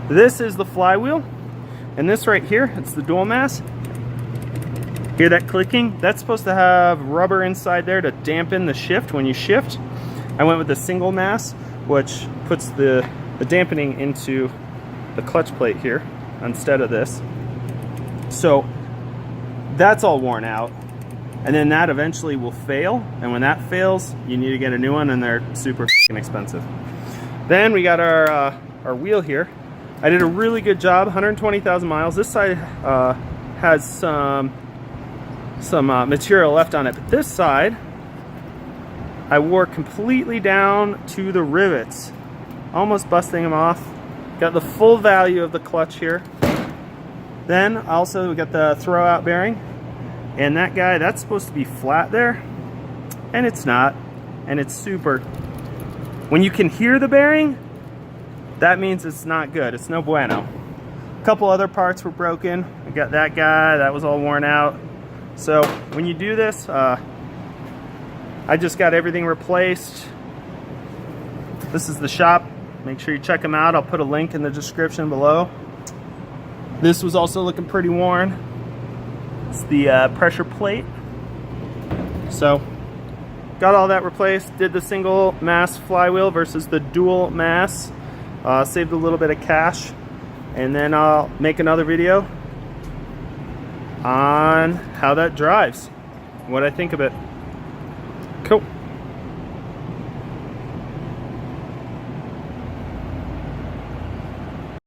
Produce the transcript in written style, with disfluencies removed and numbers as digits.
This is the flywheel, and this right here, it's the dual mass. Hear that clicking? That's supposed to have rubber inside there to dampen the shift when you shift. I went with the single mass, which puts the dampening into the clutch plate here instead of this. So that's all worn out, and then that eventually will fail, and when that fails, you need to get a new one, and they're super expensive. Then we got our wheel here. I did a really good job, 120,000 miles. This side has some material left on it, but this side I wore completely down to the rivets, almost busting them off. Got the full value of the clutch here. Then also we got the throwout bearing, and that guy, that's supposed to be flat there, and it's not, and it's super. When you can hear the bearing, that means it's not good. It's no bueno. A couple other parts were broken. I got that guy, that was all worn out. So when you do this, I just got everything replaced. This is the shop. Make sure you check them out. I'll put a link in the description below. This was also looking pretty worn. It's the pressure plate. So got all that replaced. Did the single mass flywheel versus the dual mass. Saved a little bit of cash. And then I'll make another video on how that drives, what I think of it. Cool.